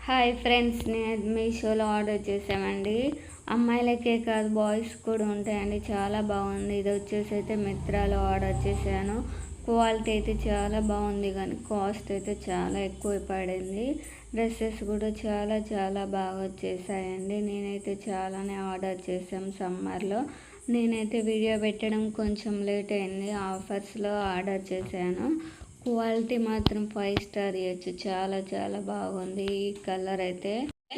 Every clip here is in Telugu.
హాయ్ ఫ్రెండ్స్, నేను మీషోలో ఆర్డర్ చేసామండి. అమ్మాయిలకే కాదు బాయ్స్ కూడా ఉంటాయండి. చాలా బాగుంది. ఇది వచ్చేసి అయితే మిత్రాలో ఆర్డర్ చేశాను. క్వాలిటీ అయితే చాలా బాగుంది, కానీ కాస్ట్ అయితే చాలా ఎక్కువ పడింది. డ్రెస్సెస్ కూడా చాలా చాలా బాగా వచ్చేసాయండి. నేనైతే చాలానే ఆర్డర్ చేసాం సమ్మర్లో. నేనైతే వీడియో పెట్టడం కొంచెం లేట్ అయింది. ఆఫర్స్లో ఆర్డర్ చేశాను. క్వాలిటీ మాత్రం 5 స్టార్ ఇవ్వచ్చు. చాలా చాలా బాగుంది.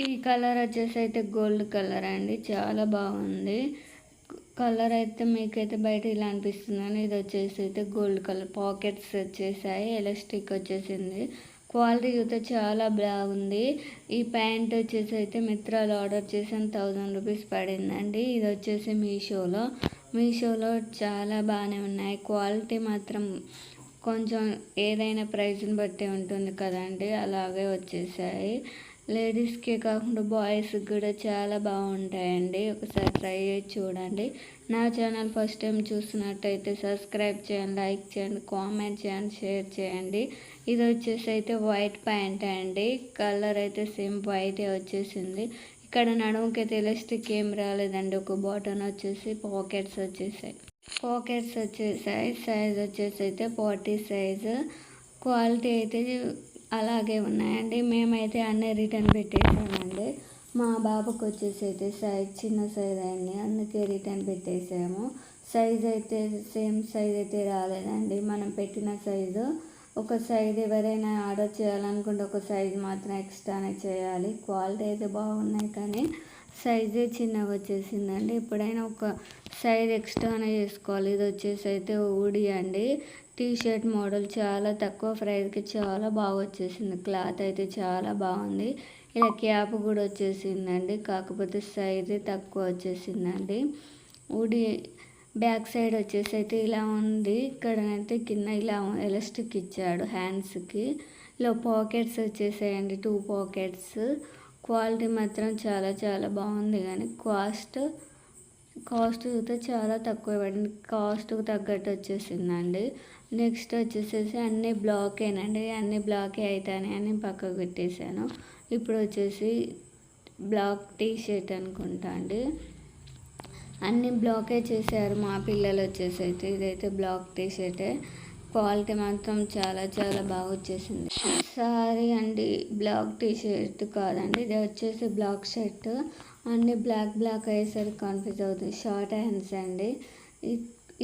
ఈ కలర్ వచ్చేసి అయితే గోల్డ్ కలర్ అండి. చాలా బాగుంది. కలర్ అయితే మీకైతే బయట ఇలా అనిపిస్తుందని, ఇది వచ్చేసి అయితే గోల్డ్ కలర్. పాకెట్స్ వచ్చేసాయి, ఎలాస్టిక్ వచ్చేసింది. క్వాలిటీ చూస్తే చాలా బాగుంది. ఈ ప్యాంట్ వచ్చేసి అయితే మిత్రాలు ఆర్డర్ చేసాను. 1000 రూపీస్ పడిందండి. ఇది వచ్చేసి మీషోలో చాలా బాగానే ఉన్నాయి. క్వాలిటీ మాత్రం కొంచెం ఏదైనా ప్రైస్ని బట్టి ఉంటుంది కదండి, అలాగే వచ్చేసాయి. లేడీస్కే కాకుండా బాయ్స్కి కూడా చాలా బాగుంటాయండి. ఒకసారి ట్రై చేసి చూడండి. నా ఛానల్ ఫస్ట్ టైం చూస్తున్నట్టయితే సబ్స్క్రైబ్ చేయండి, లైక్ చేయండి, కామెంట్ చేయండి, షేర్ చేయండి. ఇది వచ్చేసి అయితే వైట్ ప్యాంట్ అండి. కలర్ అయితే సేమ్ వైటే వచ్చేసింది. ఇక్కడ నడుముకి అయితే ఎలాస్టిక్ ఏం రాలేదండి. ఒక బటన్ వచ్చేసి పాకెట్స్ వచ్చేసాయి. సైజ్ వచ్చేసి అయితే 40 సైజు. క్వాలిటీ అయితే అలాగే ఉన్నాయండి. మేమైతే అన్నీ రిటర్న్ పెట్టేసామండి. మా బాబుకి వచ్చేసి అయితే చిన్న సైజ్ అయింది, అందుకే రిటర్న్ పెట్టేసాము. సైజ్ అయితే సేమ్ సైజ్ అయితే రాలేదండి. మనం పెట్టిన సైజు ఒక సైజ్ ఎవరైనా ఆర్డర్ చేయాలనుకుంటే ఒక సైజ్ మాత్రం ఎక్స్ట్రానే చేయాలి. క్వాలిటీ అయితే బాగున్నాయి, కానీ సైజే చిన్నగా వచ్చేసిందండి. ఎప్పుడైనా ఒక సైజ్ ఎక్స్ట్రానే చేసుకోవాలి. ఇది వచ్చేసి అయితే ఊడి అండి. టీషర్ట్ మోడల్ చాలా తక్కువ ప్రైస్కి చాలా బాగా వచ్చేసింది. క్లాత్ అయితే చాలా బాగుంది. ఇలా క్యాప్ కూడా వచ్చేసిందండి, కాకపోతే సైజే తక్కువ వచ్చేసిందండి. ఊడి బ్యాక్ సైడ్ వచ్చేసి అయితే ఇలా ఉంది. ఇక్కడనైతే కింద ఇలా ఎలాస్టిక్ ఇచ్చాడు హ్యాండ్స్కి. ఇలా పాకెట్స్ వచ్చేసాయండి, 2 పాకెట్స్. క్వాలిటీ మాత్రం చాలా చాలా బాగుంది, కానీ కాస్ట్ చూస్తే చాలా తక్కువ పడింది. కాస్ట్కి తగ్గట్టు వచ్చేసిందండి. నెక్స్ట్ వచ్చేసేసి అన్నీ బ్లాకేనండి. అన్నీ బ్లాకే అవుతాయని అని పక్కకు పెట్టేశాను. ఇప్పుడు వచ్చేసి బ్లాక్ టీ షర్ట్ అనుకుంటా అండి. అన్నీ బ్లాకే చేశారు మా పిల్లలు వచ్చేసి అయితే. ఇదైతే బ్లాక్ టీ షర్టే. క్వాలిటీ మాత్రం చాలా చాలా బాగా వచ్చేసింది. సారీ అండి, బ్లాక్ టీ షర్ట్ కాదండి, ఇది వచ్చేసి బ్లాక్ షర్ట్. అన్నీ బ్లాక్ అయ్యేసరికి కన్ఫ్యూజ్ అవుతుంది. షార్ట్ హ్యాండ్స్ అండి.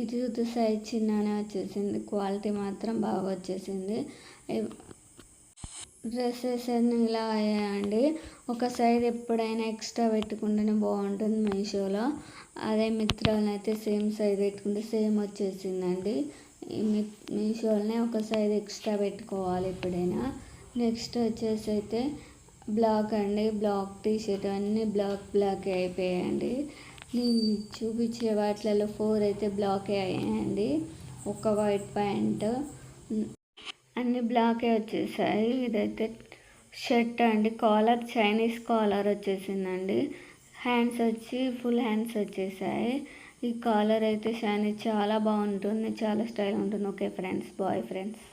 ఇది చూస్తే సైజ్ చిన్ననే వచ్చేసింది. క్వాలిటీ మాత్రం బాగా వచ్చేసింది. డ్రెస్సెస్ అన్నీ ఇలా అయ్యాయండి. ఒక సైజ్ ఎప్పుడైనా ఎక్స్ట్రా పెట్టుకుంటేనే బాగుంటుంది మీషోలో. అదే మిత్రాలను అయితే సేమ్ సైజ్ పెట్టుకుంటే సేమ్ వచ్చేసిందండి. మీషోలోనే ఒక సైజ్ ఎక్స్ట్రా పెట్టుకోవాలి ఎప్పుడైనా. నెక్స్ట్ వచ్చేసి అయితే బ్లాక్ అండి. బ్లాక్ టీ షర్ట్ అన్నీ బ్లాక్ అయిపోయాయండి. నేను చూపించే వాటిలలో 4 అయితే బ్లాకే అయ్యాయండి. ఒక వైట్ ప్యాంట్ అన్నీ బ్లాకే వచ్చేసాయి. ఇదైతే షర్ట్ అండి. కాలర్ చైనీస్ కాలర్ వచ్చేసిందండి. హ్యాండ్స్ వచ్చి ఫుల్ హ్యాండ్స్ వచ్చేసాయి. ఈ కాలర్ అయితే షైనీ చాలా బాగుంటుంది, చాలా స్టైల్ ఉంటుంది. Okay friends, bye friends.